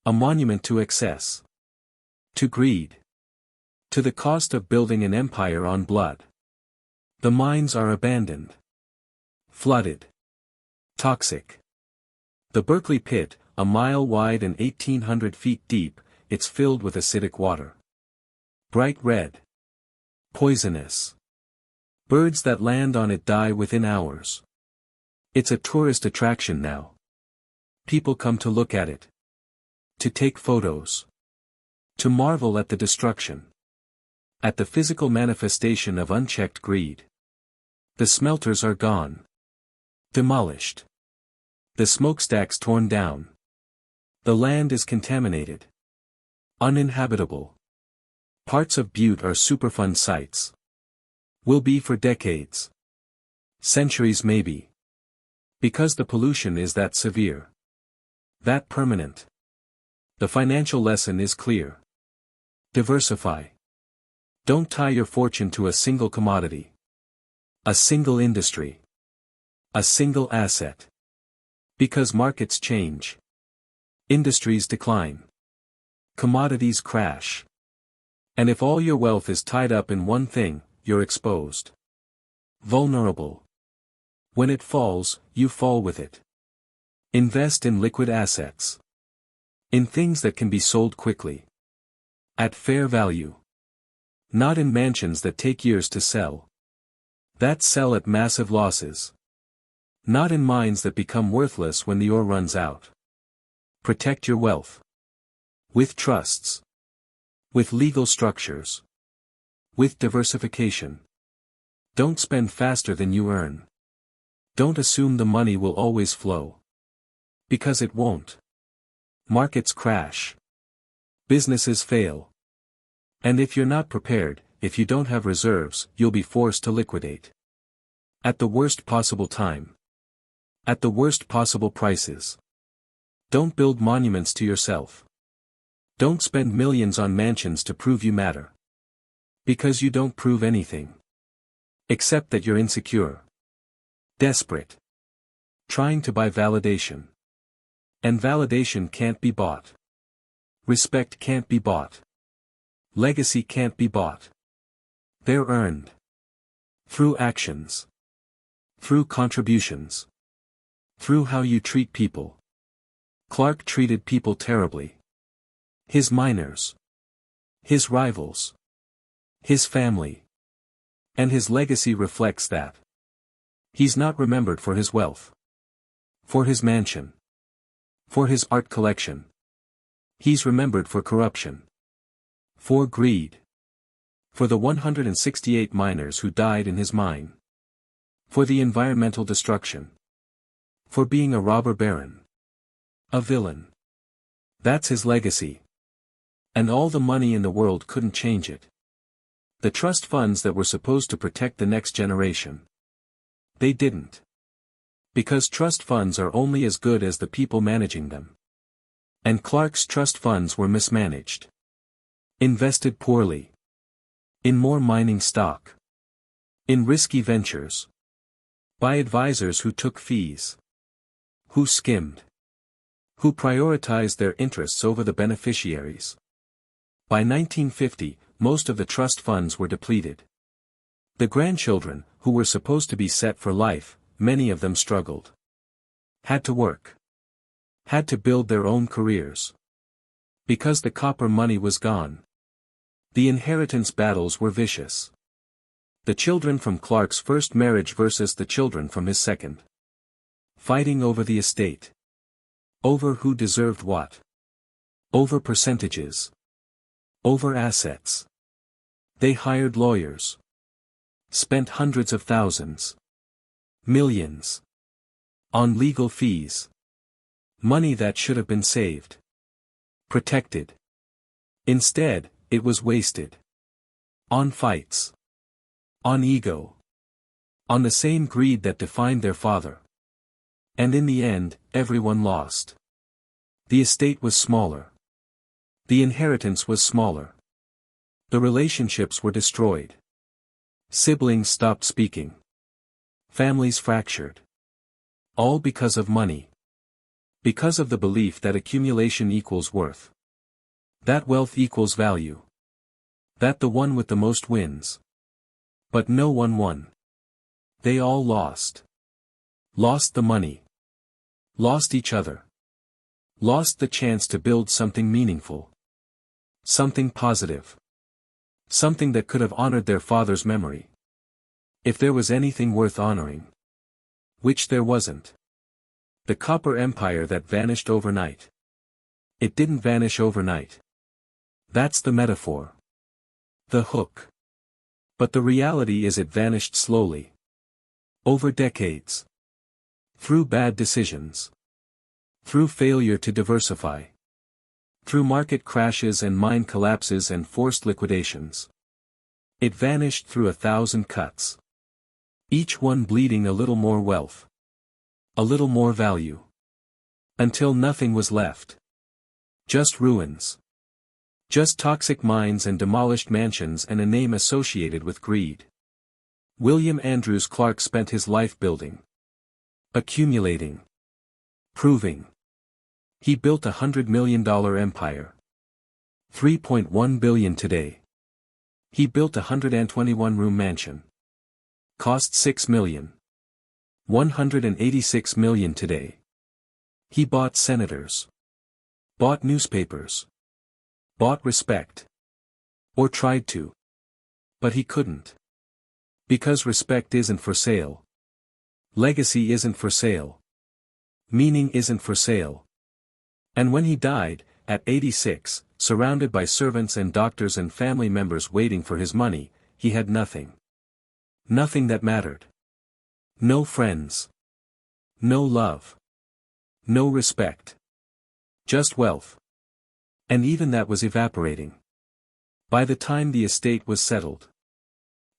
A monument to excess. To greed. To the cost of building an empire on blood. The mines are abandoned. Flooded. Toxic. The Berkeley Pit, a mile wide and 1,800 feet deep, it's filled with acidic water. Bright red. Poisonous. Birds that land on it die within hours. It's a tourist attraction now. People come to look at it. To take photos. To marvel at the destruction. At the physical manifestation of unchecked greed. The smelters are gone. Demolished. The smokestacks torn down. The land is contaminated. Uninhabitable. Parts of Butte are Superfund sites. Will be for decades. Centuries maybe. Because the pollution is that severe. That permanent. The financial lesson is clear. Diversify. Don't tie your fortune to a single commodity. A single industry. A single asset. Because markets change. Industries decline. Commodities crash. And if all your wealth is tied up in one thing, you're exposed. Vulnerable. When it falls, you fall with it. Invest in liquid assets. In things that can be sold quickly. At fair value. Not in mansions that take years to sell. That sell at massive losses. Not in mines that become worthless when the ore runs out. Protect your wealth. With trusts. With legal structures. With diversification. Don't spend faster than you earn. Don't assume the money will always flow. Because it won't. Markets crash. Businesses fail. And if you're not prepared, if you don't have reserves, you'll be forced to liquidate. At the worst possible time. At the worst possible prices. Don't build monuments to yourself. Don't spend millions on mansions to prove you matter. Because you don't prove anything. Except that you're insecure. Desperate. Trying to buy validation. And validation can't be bought. Respect can't be bought. Legacy can't be bought. They're earned. Through actions. Through contributions. Through how you treat people. Clark treated people terribly. His miners. His rivals. His family. And his legacy reflects that. He's not remembered for his wealth. For his mansion. For his art collection. He's remembered for corruption. For greed. For the 168 miners who died in his mine. For the environmental destruction. For being a robber baron. A villain. That's his legacy. And all the money in the world couldn't change it. The trust funds that were supposed to protect the next generation. They didn't. Because trust funds are only as good as the people managing them. And Clark's trust funds were mismanaged. Invested poorly. In more mining stock. In risky ventures. By advisors who took fees. Who skimmed. Who prioritized their interests over the beneficiaries. By 1950, most of the trust funds were depleted. The grandchildren, who were supposed to be set for life, many of them struggled. Had to work. Had to build their own careers. Because the copper money was gone. The inheritance battles were vicious. The children from Clark's first marriage versus the children from his second. Fighting over the estate. Over who deserved what. Over percentages. Over assets. They hired lawyers. Spent hundreds of thousands. Millions. On legal fees. Money that should have been saved. Protected. Instead, it was wasted. On fights. On ego. On the same greed that defined their father. And in the end, everyone lost. The estate was smaller. The inheritance was smaller. The relationships were destroyed. Siblings stopped speaking. Families fractured. All because of money. Because of the belief that accumulation equals worth. That wealth equals value. That the one with the most wins. But no one won. They all lost. Lost the money. Lost each other. Lost the chance to build something meaningful. Something positive. Something that could have honored their father's memory. If there was anything worth honoring. Which there wasn't. The copper empire that vanished overnight. It didn't vanish overnight. That's the metaphor. The hook. But the reality is it vanished slowly. Over decades. Through bad decisions. Through failure to diversify. Through market crashes and mine collapses and forced liquidations. It vanished through 1,000 cuts. Each one bleeding a little more wealth. A little more value. Until nothing was left. Just ruins. Just toxic mines and demolished mansions and a name associated with greed. William Andrews Clark spent his life building. Accumulating. Proving. He built $100 million empire. $3.1 billion today. He built a 121-room mansion. Cost $6 million. $186 million today. He bought senators. Bought newspapers. Bought respect. Or tried to. But he couldn't. Because respect isn't for sale. Legacy isn't for sale. Meaning isn't for sale. And when he died, at 86, surrounded by servants and doctors and family members waiting for his money, he had nothing. Nothing that mattered. No friends. No love. No respect. Just wealth. And even that was evaporating. By the time the estate was settled.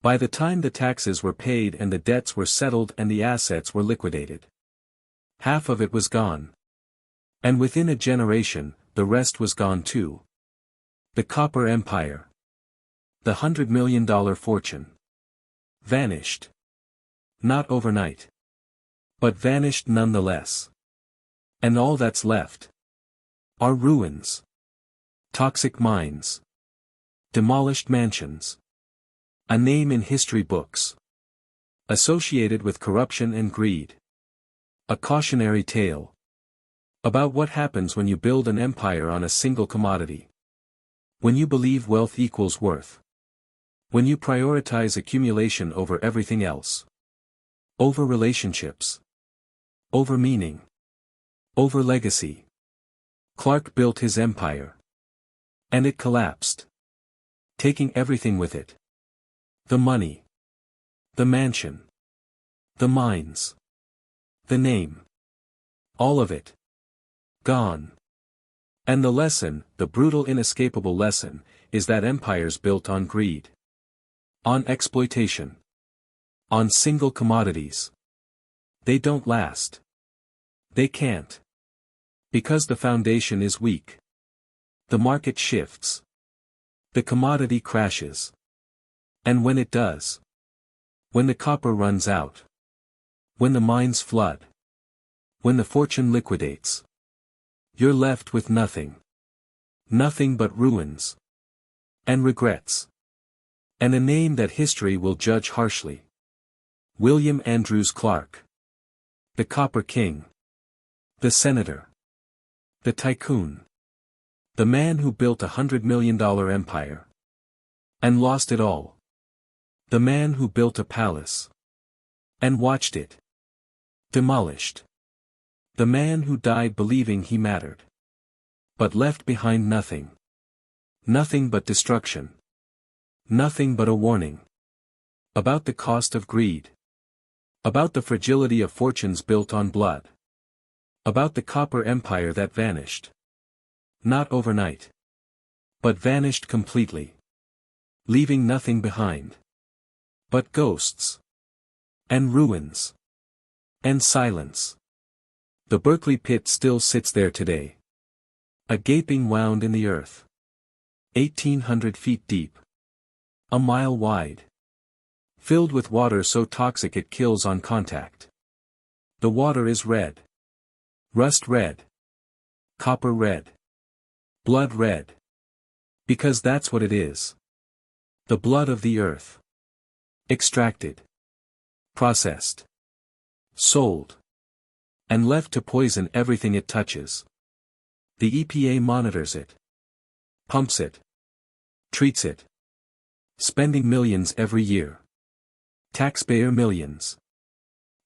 By the time the taxes were paid and the debts were settled and the assets were liquidated. Half of it was gone. And within a generation, the rest was gone too. The copper empire. The $100 million fortune. Vanished. Not overnight. But vanished nonetheless. And all that's left are ruins. Toxic mines. Demolished mansions. A name in history books. Associated with corruption and greed. A cautionary tale. About what happens when you build an empire on a single commodity. When you believe wealth equals worth. When you prioritize accumulation over everything else. Over relationships. Over meaning. Over legacy. Clark built his empire. And it collapsed. Taking everything with it. The money. The mansion. The mines. The name. All of it. Gone. And the lesson, the brutal inescapable lesson, is that empires built on greed. On exploitation. On single commodities. They don't last. They can't. Because the foundation is weak. The market shifts. The commodity crashes. And when it does. When the copper runs out. When the mines flood. When the fortune liquidates. You're left with nothing. Nothing but ruins. And regrets. And a name that history will judge harshly. William Andrews Clark. The Copper King. The Senator. The Tycoon. The man who built a $100 million empire. And lost it all. The man who built a palace. And watched it. Demolished. The man who died believing he mattered. But left behind nothing. Nothing but destruction. Nothing but a warning. About the cost of greed. About the fragility of fortunes built on blood. About the copper empire that vanished. Not overnight. But vanished completely. Leaving nothing behind. But ghosts. And ruins. And silence. The Berkeley Pit still sits there today. A gaping wound in the earth. 1,800 feet deep. A mile wide. Filled with water so toxic it kills on contact. The water is red. Rust red. Copper red. Blood red. Because that's what it is. The blood of the earth. Extracted. Processed. Sold. And left to poison everything it touches. The EPA monitors it. Pumps it. Treats it. Spending millions every year. Taxpayer millions.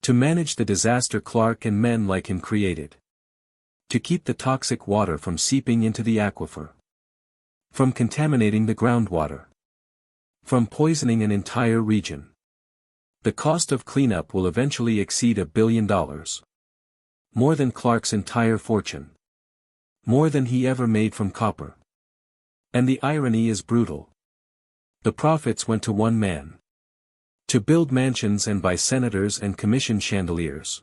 To manage the disaster Clark and men like him created. To keep the toxic water from seeping into the aquifer. From contaminating the groundwater. From poisoning an entire region. The cost of cleanup will eventually exceed $1 billion. More than Clark's entire fortune. More than he ever made from copper. And the irony is brutal. The profits went to one man. To build mansions and buy senators and commission chandeliers.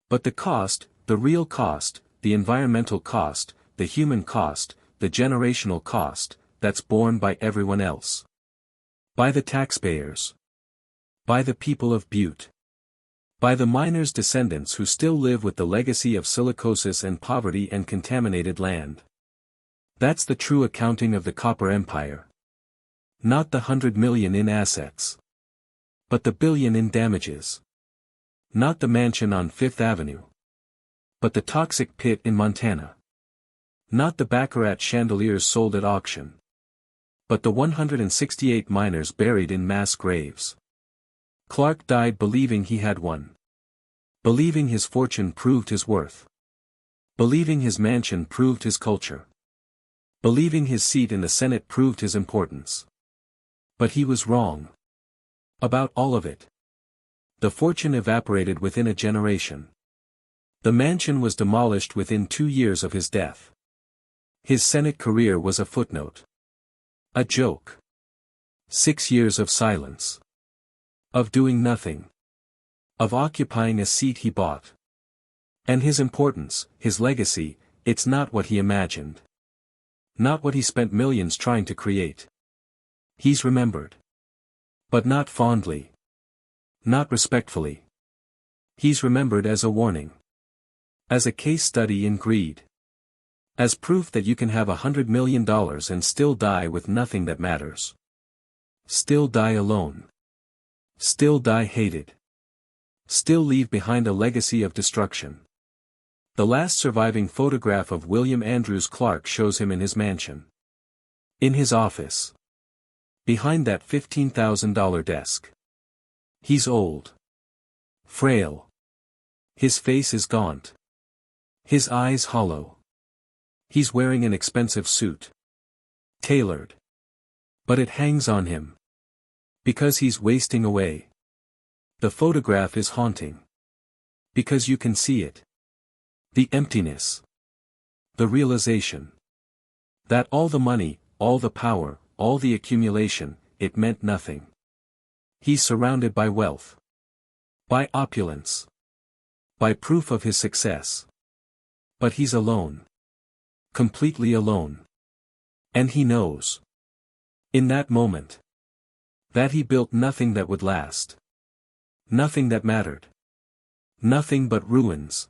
But the cost, the real cost, the environmental cost, the human cost, the generational cost, that's borne by everyone else. By the taxpayers. By the people of Butte. By the miners' descendants who still live with the legacy of silicosis and poverty and contaminated land. That's the true accounting of the copper empire. Not the 100 million in assets. But the billion in damages. Not the mansion on Fifth Avenue. But the toxic pit in Montana. Not the baccarat chandeliers sold at auction. But the 168 miners buried in mass graves. Clark died believing he had won. Believing his fortune proved his worth. Believing his mansion proved his culture. Believing his seat in the Senate proved his importance. But he was wrong. About all of it. The fortune evaporated within a generation. The mansion was demolished within 2 years of his death. His Senate career was a footnote. A joke. 6 years of silence. Of doing nothing. Of occupying a seat he bought. And his importance, his legacy, it's not what he imagined. Not what he spent millions trying to create. He's remembered. But not fondly. Not respectfully. He's remembered as a warning. As a case study in greed. As proof that you can have $100 million and still die with nothing that matters. Still die alone. Still die hated. Still leave behind a legacy of destruction. The last surviving photograph of William Andrews Clark shows him in his mansion. In his office. Behind that $15,000 desk. He's old. Frail. His face is gaunt. His eyes hollow. He's wearing an expensive suit. Tailored. But it hangs on him. Because he's wasting away. The photograph is haunting. Because you can see it. The emptiness. The realization. That all the money, all the power, all the accumulation, it meant nothing. He's surrounded by wealth. By opulence. By proof of his success. But he's alone. Completely alone. And he knows. In that moment. That he built nothing that would last. Nothing that mattered. Nothing but ruins.